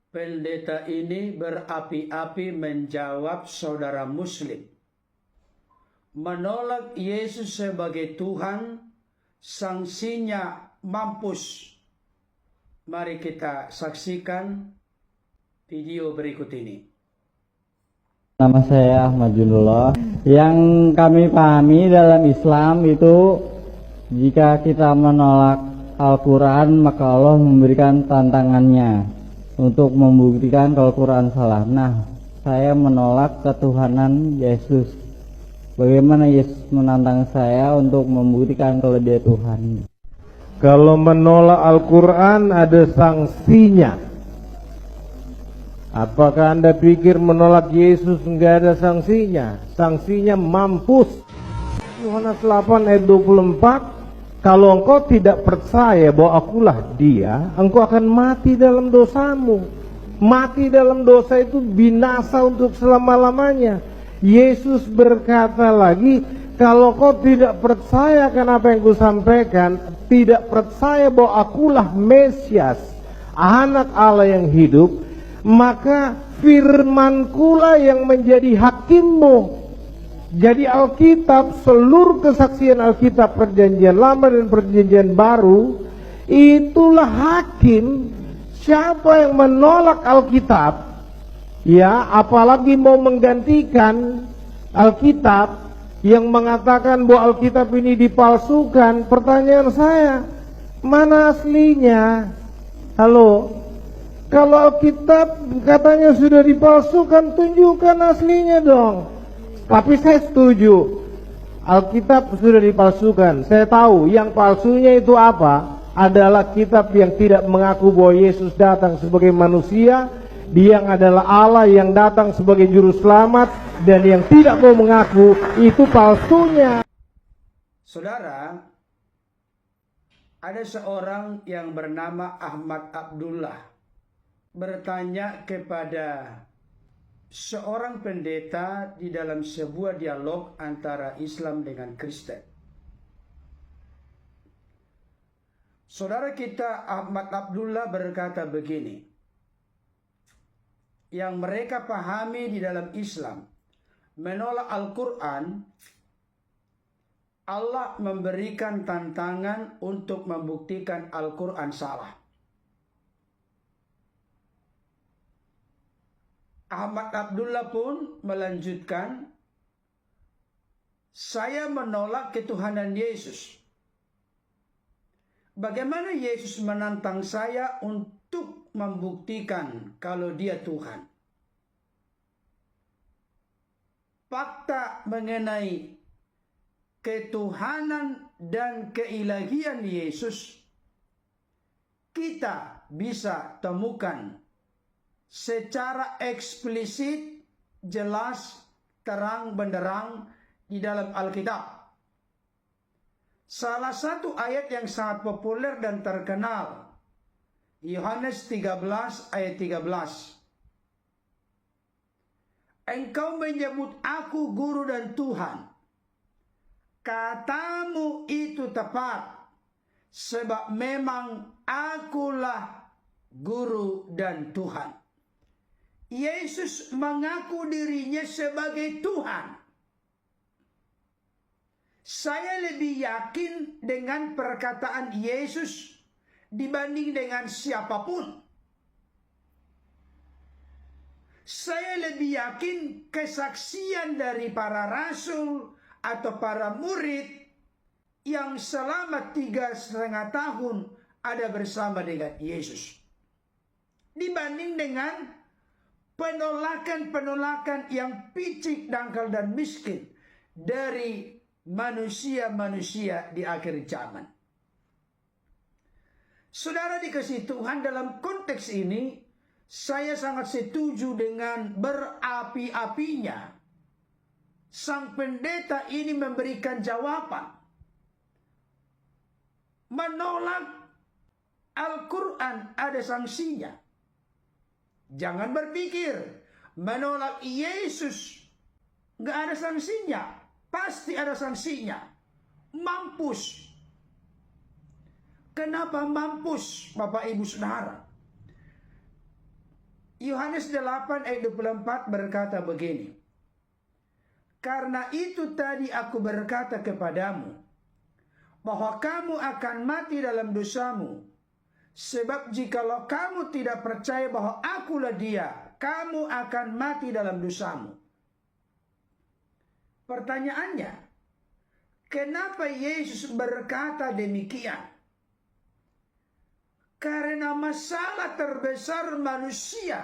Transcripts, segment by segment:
Pendeta ini berapi-api menjawab saudara Muslim. Menolak Yesus sebagai Tuhan, sanksinya mampus. Mari kita saksikan video berikut ini. Nama saya Ahmad Junullah. Yang kami pahami dalam Islam itu, jika kita menolak Al-Quran, maka Allah memberikan tantangannya untuk membuktikan kalau Al-Quran salah. Nah, saya menolak ketuhanan Yesus. Bagaimana Yesus menantang saya untuk membuktikan kalau dia Tuhan? Kalau menolak Al-Quran ada sanksinya. Apakah Anda pikir menolak Yesus enggak ada sanksinya? Sanksinya mampus. Yohanes 8 ayat 24, kalau engkau tidak percaya bahwa akulah dia, engkau akan mati dalam dosamu. Mati dalam dosa itu binasa untuk selama-lamanya. Yesus berkata lagi, kalau kau tidak percaya akan apa yang kusampaikan, tidak percaya bahwa akulah Mesias, anak Allah yang hidup, maka firmankulah yang menjadi hakimmu. Jadi Alkitab, seluruh kesaksian Alkitab, perjanjian lama dan perjanjian baru, itulah hakim. Siapa yang menolak Alkitab, ya, apalagi mau menggantikan Alkitab yang mengatakan bahwa Alkitab ini dipalsukan, pertanyaan saya, mana aslinya? Halo? Kalau Alkitab katanya sudah dipalsukan, tunjukkan aslinya dong. Tapi saya setuju, Alkitab sudah dipalsukan. Saya tahu yang palsunya itu apa? Adalah kitab yang tidak mengaku bahwa Yesus datang sebagai manusia, Dia yang adalah Allah yang datang sebagai juru selamat, dan yang tidak mau mengaku, itu palsunya. Saudara, ada seorang yang bernama Ahmad Abdullah bertanya kepada seorang pendeta di dalam sebuah dialog antara Islam dengan Kristen. Saudara kita Ahmad Abdullah berkata begini, yang mereka pahami di dalam Islam, menolak Al-Quran, Allah memberikan tantangan untuk membuktikan Al-Quran salah. Ahmad Abdullah pun melanjutkan, saya menolak ketuhanan Yesus. Bagaimana Yesus menantang saya untuk membuktikan kalau dia Tuhan? Fakta mengenai ketuhanan dan keilahian Yesus kita bisa temukan secara eksplisit, jelas, terang benderang di dalam Alkitab. Salah satu ayat yang sangat populer dan terkenal, Yohanes 13 ayat 13. Engkau menyebut aku guru dan Tuhan. Katamu itu tepat, sebab memang akulah guru dan Tuhan. Yesus mengaku dirinya sebagai Tuhan. Saya lebih yakin dengan perkataan Yesus dibanding dengan siapapun. Saya lebih yakin kesaksian dari para rasul atau para murid yang selama 3,5 tahun ada bersama dengan Yesus, dibanding dengan penolakan-penolakan yang picik, dangkal, dan miskin dari manusia-manusia di akhir zaman. Saudara dikasihi Tuhan, dalam konteks ini saya sangat setuju dengan berapi-apinya sang pendeta ini memberikan jawaban. Menolak Al-Quran ada sanksinya. Jangan berpikir menolak Yesus nggak ada sanksinya. Pasti ada sanksinya. Mampus. Kenapa mampus, Bapak Ibu Saudara? Yohanes 8 ayat 24 berkata begini. Karena itu tadi aku berkata kepadamu, bahwa kamu akan mati dalam dosamu. Sebab jikalau kamu tidak percaya bahwa akulah dia, kamu akan mati dalam dosamu. Pertanyaannya, kenapa Yesus berkata demikian? Karena masalah terbesar manusia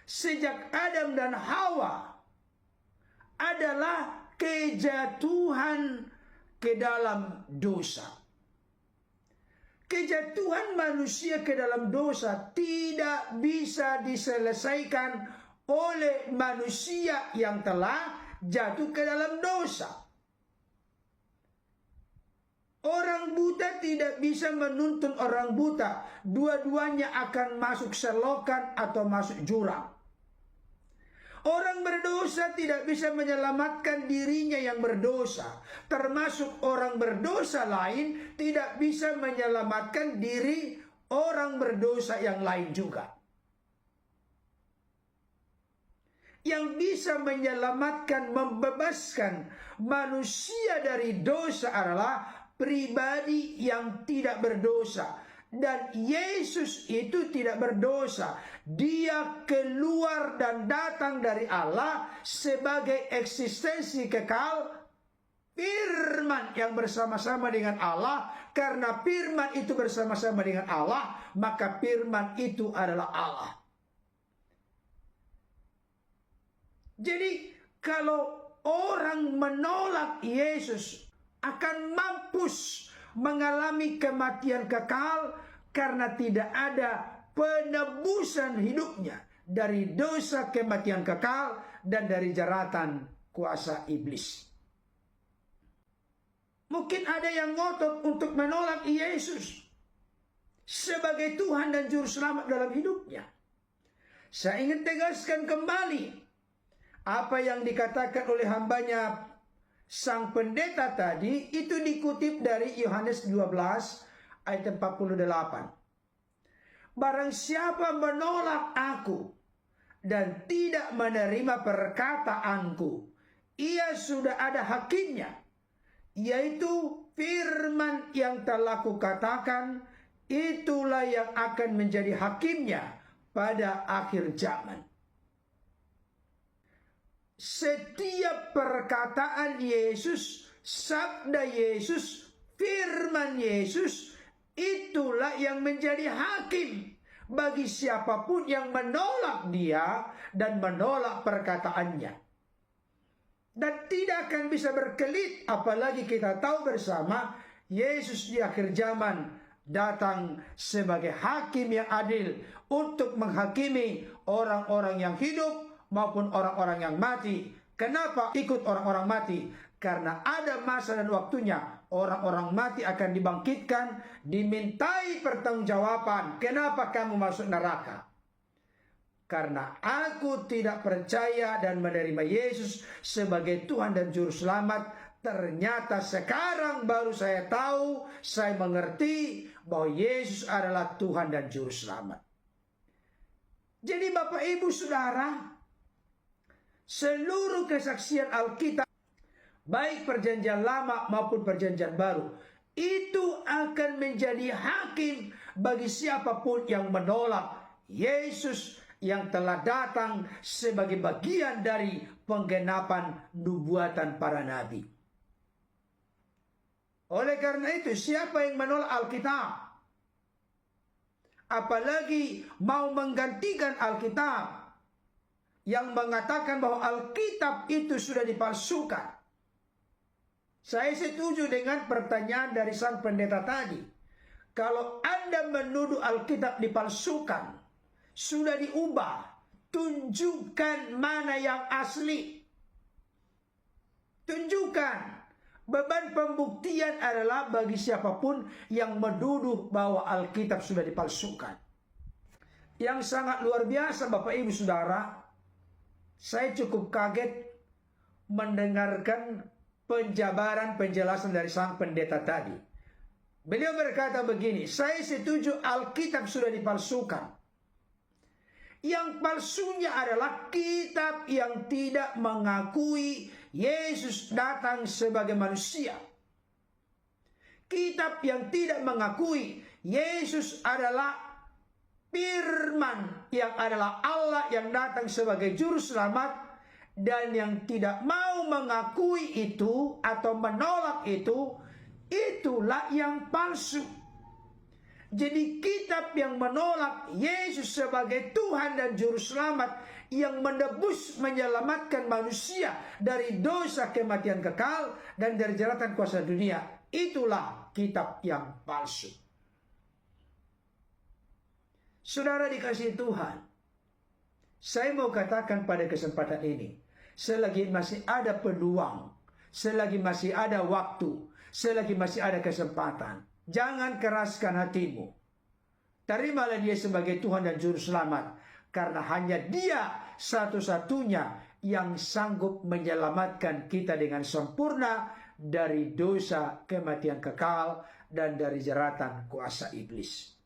sejak Adam dan Hawa adalah kejatuhan ke dalam dosa. Kejatuhan manusia ke dalam dosa tidak bisa diselesaikan oleh manusia yang telah jatuh ke dalam dosa. Orang buta tidak bisa menuntun orang buta. Dua-duanya akan masuk selokan atau masuk jurang. Orang berdosa tidak bisa menyelamatkan dirinya yang berdosa. Termasuk orang berdosa lain tidak bisa menyelamatkan diri orang berdosa yang lain juga. Yang bisa menyelamatkan, membebaskan manusia dari dosa adalah pribadi yang tidak berdosa. Dan Yesus itu tidak berdosa. Dia keluar dan datang dari Allah sebagai eksistensi kekal, firman yang bersama-sama dengan Allah. Karena firman itu bersama-sama dengan Allah, maka firman itu adalah Allah. Jadi kalau orang menolak Yesus akan mampus mengalami kematian kekal karena tidak ada penebusan hidupnya dari dosa, kematian kekal, dan dari jeratan kuasa iblis. Mungkin ada yang ngotot untuk menolak Yesus sebagai Tuhan dan Juru Selamat dalam hidupnya. Saya ingin tegaskan kembali apa yang dikatakan oleh hambanya sang pendeta tadi, itu dikutip dari Yohanes 12 ayat 48. Barang siapa menolak aku dan tidak menerima perkataanku, ia sudah ada hakimnya, yaitu firman yang telah kukatakan, itulah yang akan menjadi hakimnya pada akhir zaman. Setiap perkataan Yesus, sabda Yesus, firman Yesus, itulah yang menjadi hakim bagi siapapun yang menolak dia dan menolak perkataannya. Dan tidak akan bisa berkelit, apalagi kita tahu bersama Yesus di akhir zaman datang sebagai hakim yang adil untuk menghakimi orang-orang yang hidup maupun orang-orang yang mati. Kenapa ikut orang-orang mati? Karena ada masa dan waktunya orang-orang mati akan dibangkitkan, dimintai pertanggungjawaban. Kenapa kamu masuk neraka? Karena aku tidak percaya dan menerima Yesus sebagai Tuhan dan Juru Selamat. Ternyata sekarang baru saya tahu, saya mengerti bahwa Yesus adalah Tuhan dan Juru Selamat. Jadi Bapak Ibu Saudara, seluruh kesaksian Alkitab, baik perjanjian lama maupun perjanjian baru, itu akan menjadi hakim bagi siapapun yang menolak Yesus yang telah datang sebagai bagian dari penggenapan nubuatan para nabi. Oleh karena itu, siapa yang menolak Alkitab, apalagi mau menggantikan Alkitab, yang mengatakan bahwa Alkitab itu sudah dipalsukan. Saya setuju dengan pertanyaan dari sang pendeta tadi. Kalau Anda menuduh Alkitab dipalsukan, sudah diubah, tunjukkan mana yang asli. Tunjukkan. Beban pembuktian adalah bagi siapapun yang menuduh bahwa Alkitab sudah dipalsukan. Yang sangat luar biasa Bapak Ibu Saudara, saya cukup kaget mendengarkan penjabaran penjelasan dari sang pendeta tadi. Beliau berkata begini, saya setuju Alkitab sudah dipalsukan. Yang palsunya adalah kitab yang tidak mengakui Yesus datang sebagai manusia. Kitab yang tidak mengakui Yesus adalah Firman yang adalah Allah yang datang sebagai juru selamat, dan yang tidak mau mengakui itu atau menolak itu, itulah yang palsu. Jadi kitab yang menolak Yesus sebagai Tuhan dan juru selamat yang menebus menyelamatkan manusia dari dosa kematian kekal dan dari jeratan kuasa dunia, itulah kitab yang palsu. Saudara dikasihi Tuhan, saya mau katakan pada kesempatan ini, selagi masih ada peluang, selagi masih ada waktu, selagi masih ada kesempatan, jangan keraskan hatimu. Terimalah Dia sebagai Tuhan dan Juru Selamat, karena hanya Dia satu-satunya yang sanggup menyelamatkan kita dengan sempurna dari dosa kematian kekal dan dari jeratan kuasa iblis.